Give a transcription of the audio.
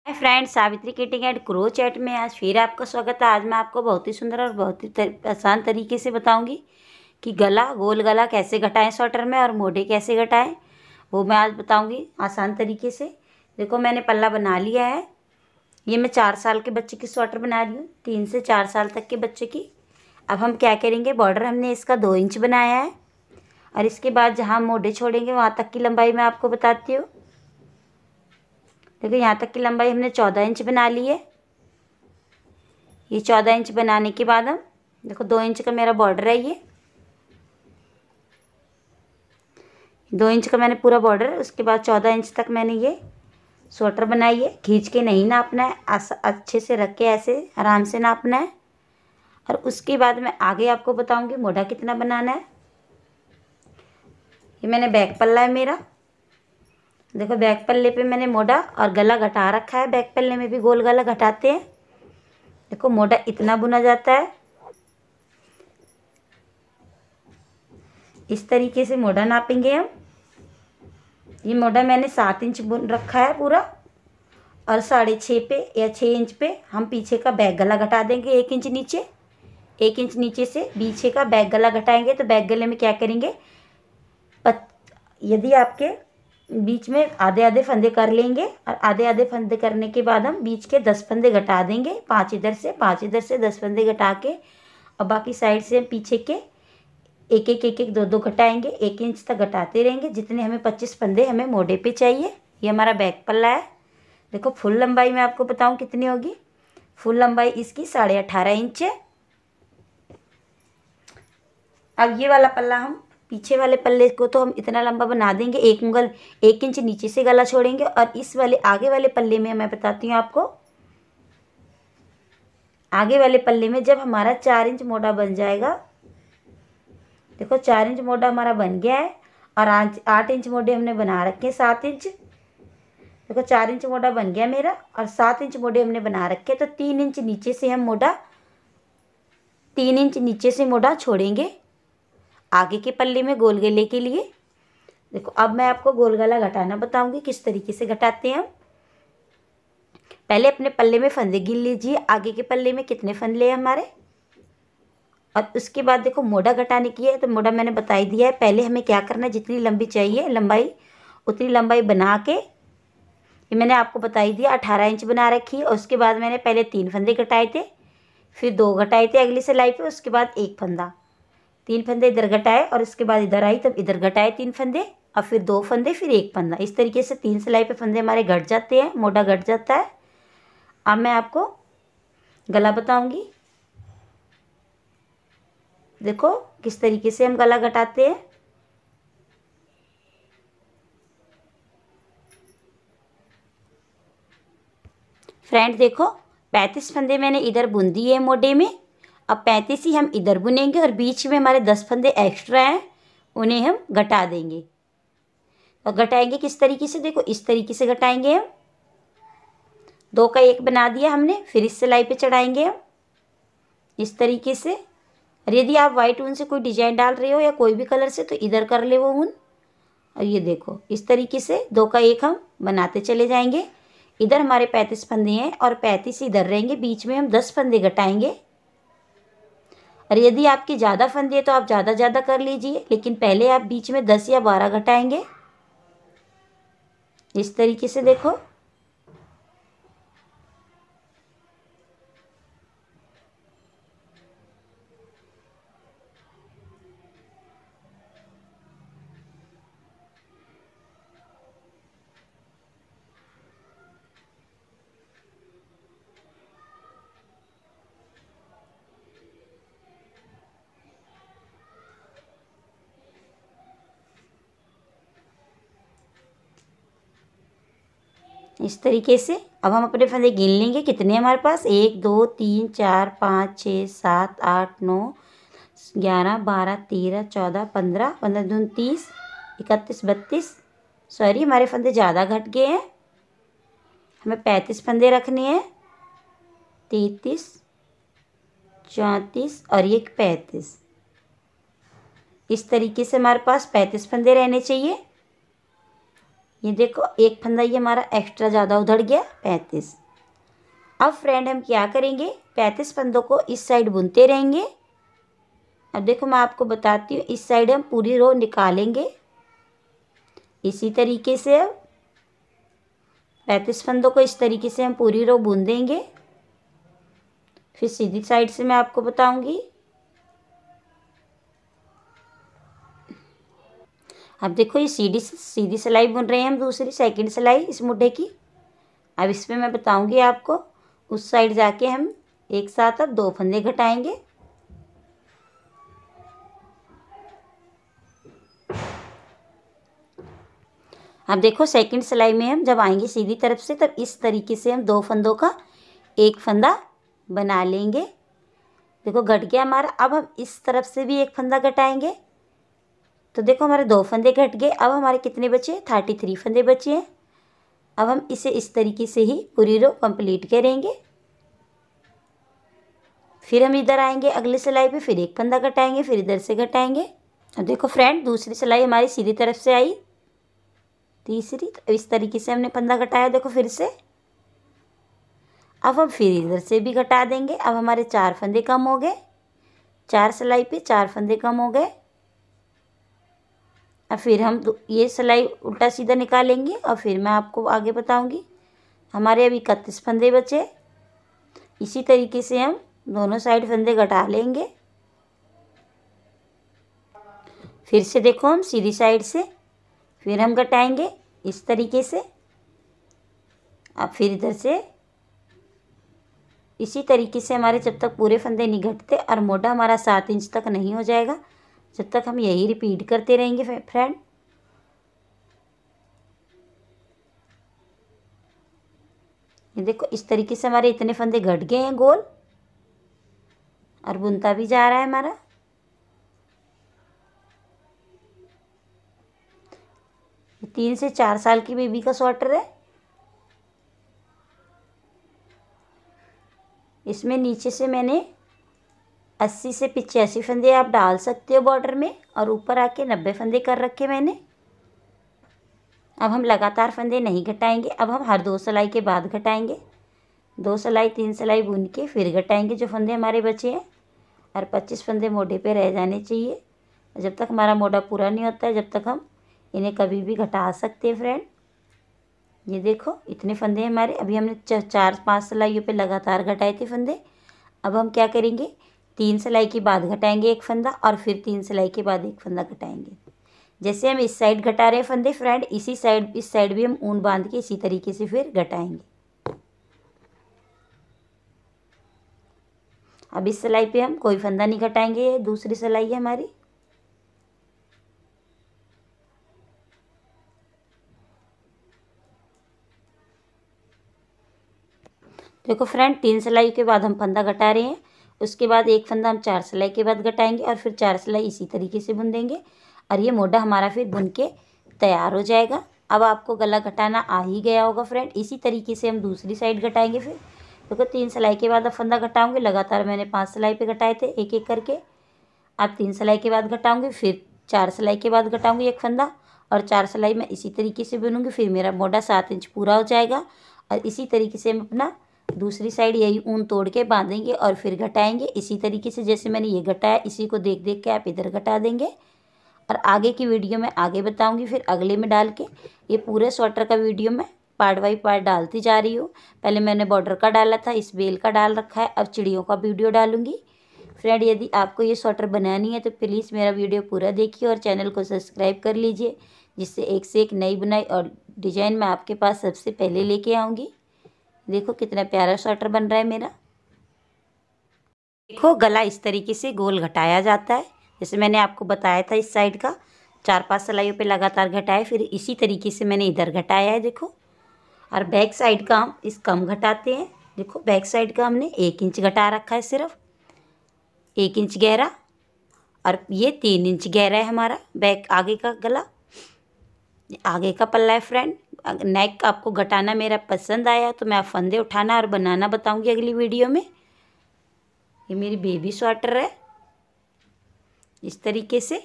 Friends, Savitri kiting and crochet में आज फिर आपका स्वागत है। आज मैं आपको बहुत ही सुंदर और बहुत ही आसान तरीके से बताऊंगी कि गोल गला कैसे घटाएं स्वेटर में और मोढ़े कैसे घटाएं। वो मैं आज बताऊंगी आसान तरीके से। देखो, मैंने पल्ला बना लिया है। ये मैं 4 साल के बच्चे की स्वेटर बना रही हूँ, 3 से 4 साल तक के बच्चे की। अब हम क्या करेंगे, बॉर्डर हमने इसका 2 इंच बनाया है और इसके बाद जहाँ मोढ़े छोड़ेंगे वहाँ तक की लंबाई मैं आपको बताती हूँ। देखो, यहाँ तक की लंबाई हमने 14 इंच बना ली है। ये 14 इंच बनाने के बाद हम देखो 2 इंच का मेरा बॉर्डर है। ये 2 इंच का मैंने पूरा बॉर्डर, उसके बाद 14 इंच तक मैंने ये स्वेटर बनाई है। खींच के नहीं नापना है, अच्छे से रख के ऐसे आराम से नापना है। और उसके बाद मैं आगे आपको बताऊंगी मोढ़ा कितना बनाना है। ये मैंने बैक पल्ला है मेरा। देखो, बैक पल्ले पे मैंने मोढ़ा और गला घटा रखा है। बैक पल्ले में भी गोल गला घटाते हैं। देखो, मोढ़ा इतना बुना जाता है। इस तरीके से मोढ़ा नापेंगे हम। ये मोढ़ा मैंने 7 इंच बुन रखा है पूरा, और 6.5 पे या 6 इंच पे हम पीछे का बैक गला घटा देंगे। 1 इंच नीचे, 1 इंच नीचे से पीछे का बैक गला घटाएंगे। तो बैक गले में क्या करेंगे, यदि आपके बीच में आधे आधे फंदे कर लेंगे, और आधे आधे फंदे करने के बाद हम बीच के 10 फंदे घटा देंगे। 5 इधर से 5 इधर से 10 फंदे घटा के, और बाकी साइड से हम पीछे के एक एक दो दो घटाएंगे। 1 इंच तक घटाते रहेंगे, जितने हमें 25 फंदे हमें मोढ़े पे चाहिए। ये हमारा बैक पल्ला है। देखो, फुल लंबाई मैं आपको बताऊं कितनी होगी। फुल लंबाई इसकी 18.5 इंच है। अब ये वाला पल्ला, हम पीछे वाले पल्ले को तो हम इतना लंबा बना देंगे, 1 इंच नीचे से गला छोड़ेंगे। और इस वाले आगे वाले पल्ले में मैं बताती हूँ आपको, आगे वाले पल्ले में जब हमारा 4 इंच मोढ़ा बन जाएगा। देखो, 4 इंच मोढ़ा हमारा बन गया है, और 8 इंच मोढ़े हमने बना रखे हैं। 7 इंच, देखो 4 इंच मोढ़ा बन गया मेरा, और 7 इंच मोढ़े हमने बना रखे। तो 3 इंच नीचे से हम मोढ़ा 3 इंच नीचे से मोढ़ा छोड़ेंगे आगे के पल्ले में गोल गले के लिए। देखो, अब मैं आपको गोल गला घटाना बताऊंगी किस तरीके से घटाते हैं हम। पहले अपने पल्ले में फंदे गिन लीजिए, आगे के पल्ले में कितने फंदे हैं हमारे। और उसके बाद देखो, मोढ़ा घटाने की है तो मोढ़ा मैंने बता ही दिया है। पहले हमें क्या करना है, जितनी लंबी चाहिए लंबाई उतनी लंबाई बना के, ये मैंने आपको बता ही दिया, 18 इंच बना रखी है। और उसके बाद मैंने पहले 3 फंदे घटाए थे, फिर 2 घटाए थे अगली सिलाई पे, उसके बाद 1 फंदा, 3 फंदे इधर घटाए, और उसके बाद इधर आई तब इधर घटाए 3 फंदे, और फिर 2 फंदे, फिर 1 फंदा। इस तरीके से 3 सिलाई पे फंदे हमारे घट जाते हैं, मोढ़ा घट जाता है। अब मैं आपको गला बताऊंगी। देखो, किस तरीके से हम गला घटाते हैं। फ्रेंड देखो, 35 फंदे मैंने इधर बुन दिए हैं मोढ़े में। अब 35 ही हम इधर बुनेंगे, और बीच में हमारे 10 फंदे एक्स्ट्रा हैं, उन्हें हम घटा देंगे। और घटाएंगे किस तरीके से, देखो इस तरीके से घटाएंगे हम। 2 का 1 बना दिया हमने, फिर इस सिलाई पे चढ़ाएंगे हम इस तरीके से। और यदि आप वाइट ऊन से कोई डिजाइन डाल रहे हो या कोई भी कलर से, तो इधर कर ले वो ऊन। और ये देखो, इस तरीके से 2 का 1 हम बनाते चले जाएंगे। इधर हमारे 35 फंदे हैं, और 35 इधर रहेंगे। बीच में हम 10 फंदे घटाएंगे। और यदि आपके ज़्यादा फंदे हैं तो आप ज़्यादा कर लीजिए, लेकिन पहले आप बीच में 10 या 12 घटाएंगे इस तरीके से। देखो, इस तरीके से। अब हम अपने फंदे गिन लेंगे कितने हमारे पास, 1 2 3 4 5 6 7 8 9 11 12 13 14 15 15 दूनी 30 31 32। सॉरी, हमारे फंदे ज़्यादा घट गए हैं। हमें 35 फंदे रखने हैं, 33 34 और ये 35। इस तरीके से हमारे पास 35 फंदे रहने चाहिए। ये देखो एक फंदा ये हमारा एक्स्ट्रा ज़्यादा उधड़ गया 35। अब फ्रेंड हम क्या करेंगे, 35 फंदों को इस साइड बुनते रहेंगे। अब देखो मैं आपको बताती हूँ, इस साइड हम पूरी रो निकालेंगे इसी तरीके से। अब 35 फंदों को इस तरीके से हम पूरी रो बुन देंगे। फिर सीधी साइड से मैं आपको बताऊंगी। अब देखो ये सीधी सिलाई बुन रहे हैं हम, दूसरी सेकंड सिलाई इस मुड्ढे की। अब इसमें मैं बताऊंगी आपको, उस साइड जाके हम एक साथ अब 2 फंदे घटाएंगे। अब देखो सेकंड सिलाई में हम जब आएंगे सीधी तरफ से, तब इस तरीके से हम 2 फंदों का एक फंदा बना लेंगे। देखो घट गया हमारा। अब हम इस तरफ से भी एक फंदा घटाएंगे। तो देखो हमारे 2 फंदे घट गए। अब हमारे कितने बचे, 33 फंदे बचे हैं। अब हम इसे इस तरीके से ही पूरी रो कंप्लीट करेंगे। फिर हम इधर आएंगे अगली सिलाई पे, फिर एक फंदा घटाएंगे, फिर इधर से घटाएंगे। अब देखो फ्रेंड दूसरी सिलाई हमारी सीधी तरफ से आई, तीसरी। तो इस तरीके से हमने फंदा घटाया देखो फिर से। अब हम फिर इधर से भी घटा देंगे। अब हमारे 4 फंदे कम हो गए, 4 सिलाई पे 4 फंदे कम हो गए। अब फिर हम ये सिलाई उल्टा सीधा निकालेंगे और फिर मैं आपको आगे बताऊंगी। हमारे अभी 31 फंदे बचे। इसी तरीके से हम दोनों साइड फंदे घटा लेंगे। फिर से देखो हम सीधी साइड से फिर हम घटाएंगे इस तरीके से। अब फिर इधर से इसी तरीके से हमारे जब तक पूरे फंदे नहीं घटते और मोटा हमारा 7 इंच तक नहीं हो जाएगा, जब तक हम यही रिपीट करते रहेंगे फ्रेंड। ये देखो इस तरीके से हमारे इतने फंदे घट गए हैं गोल, और बुनता भी जा रहा है हमारा। ये 3 से 4 साल की बेबी का स्वेटर है। इसमें नीचे से मैंने 80 से 85 फंदे आप डाल सकते हो बॉर्डर में, और ऊपर आके 90 फंदे कर रखे मैंने। अब हम लगातार फंदे नहीं घटाएंगे। अब हम हर 2 सिलाई के बाद घटाएंगे। 2 सिलाई 3 सिलाई बुन के फिर घटाएंगे जो फंदे हमारे बचे हैं, और 25 फंदे मोढे पे रह जाने चाहिए। जब तक हमारा मोढा पूरा नहीं होता है, जब तक हम इन्हें कभी भी घटा सकते हैं फ्रेंड। ये देखो इतने फंदे हमारे। अभी हमने 4-5 सिलाइयों पे लगातार घटाए थे फंदे। अब हम क्या करेंगे, 3 सिलाई के बाद घटाएंगे एक फंदा, और फिर 3 सिलाई के बाद एक फंदा घटाएंगे। जैसे हम इस साइड घटा रहे हैं फंदे फ्रेंड, इसी साइड इस साइड भी हम ऊन बांध के इसी तरीके से फिर घटाएंगे। अब इस सिलाई पे हम कोई फंदा नहीं घटाएंगे, दूसरी सिलाई है हमारी। देखो फ्रेंड 3 सिलाई के बाद हम फंदा घटा रहे हैं, उसके बाद एक फंदा हम 4 सिलाई के बाद घटाएंगे, और फिर 4 सिलाई इसी तरीके से बुन देंगे, और ये मोढा हमारा फिर बुन के तैयार हो जाएगा। अब आपको गला घटाना आ ही गया होगा फ्रेंड। इसी तरीके से हम दूसरी साइड घटाएंगे। फिर देखो 3 सिलाई के बाद अब फंदा घटाऊंगे। लगातार मैंने 5 सिलाई पे घटाए थे एक एक करके। अब 3 सिलाई के बाद घटाऊंगी, फिर 4 सिलाई के बाद घटाऊंगी एक फंदा, और 4 सिलाई मैं इसी तरीके से बुनूंगी। फिर मेरा मोढा 7 इंच पूरा हो जाएगा, और इसी तरीके से हम अपना दूसरी साइड यही ऊन तोड़ के बांधेंगे और फिर घटाएंगे इसी तरीके से। जैसे मैंने ये घटाया, इसी को देख देख के आप इधर घटा देंगे, और आगे की वीडियो में आगे बताऊंगी फिर अगले में डाल के। ये पूरे स्वेटर का वीडियो मैं पार्ट बाई पार्ट डालती जा रही हूँ। पहले मैंने बॉर्डर का डाला था, इस बेल का डाल रखा है, अब चिड़ियों का वीडियो डालूंगी फ्रेंड। यदि आपको ये स्वेटर बनानी है तो प्लीज़ मेरा वीडियो पूरा देखिए और चैनल को सब्सक्राइब कर लीजिए, जिससे एक से एक नई बुनाई और डिजाइन मैं आपके पास सबसे पहले लेके आऊँगी। देखो कितना प्यारा स्वेटर बन रहा है मेरा। देखो गला इस तरीके से गोल घटाया जाता है, जैसे मैंने आपको बताया था। इस साइड का 4-5 सिलाइयों पे लगातार घटाए, फिर इसी तरीके से मैंने इधर घटाया है देखो। और बैक साइड का हम इस कम घटाते हैं। देखो बैक साइड का हमने 1 इंच घटा रखा है, सिर्फ 1 इंच गहरा, और ये 3 इंच गहरा है हमारा बैक आगे का गला, आगे का पल्ला है फ्रेंड। नेक आपको घटाना मेरा पसंद आया तो मैं आप फंदे उठाना और बनाना बताऊंगी अगली वीडियो में। ये मेरी बेबी स्वेटर है इस तरीके से।